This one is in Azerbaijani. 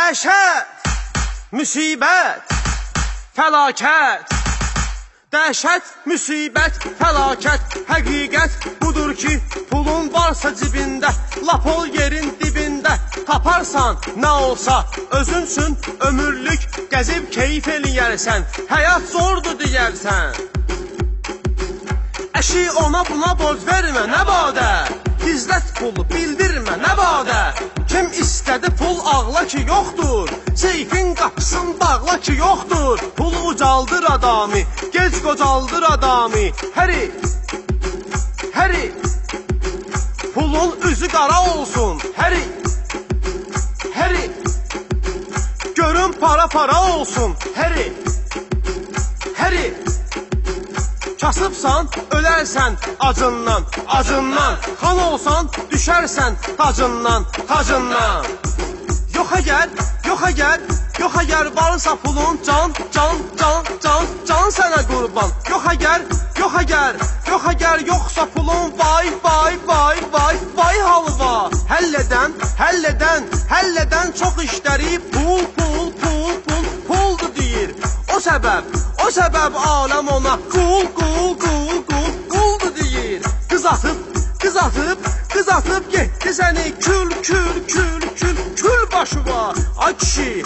Dəhşət, müsibət, fəlakət. Dəhşət, müsibət, fəlakət. Həqiqət budur ki, pulun varsa cibində, lap ol yerin dibində. Taparsan nə olsa özün üçün ömürlük gəzib keyif eləyərsən. Həyat zordur deyərsən. Əşi ona buna borc vermə, nə badə. Gizlət pulu, bildirmə, nə badə. Kim istədi pul ağla ki yoxdur. Seyfin qapısın bağla ki yoxdur. Pul ucaldır adamı, gec qocaldır adamı. Həri, pulun üzü qara olsun. Həri, görün para olsun. Həri, kasıbsan, ölərsən acından. Xan olsan, düşərsən tacından. Yox əgər varsa pulun, can sənə qurban. Yox əgər yoxsa pulun, vay halva. Həllədən çox işləri puldur deyir. O səbəb aləm ona quldur deyir. Qızatıb getdi səni kül başıva. Ay kişi,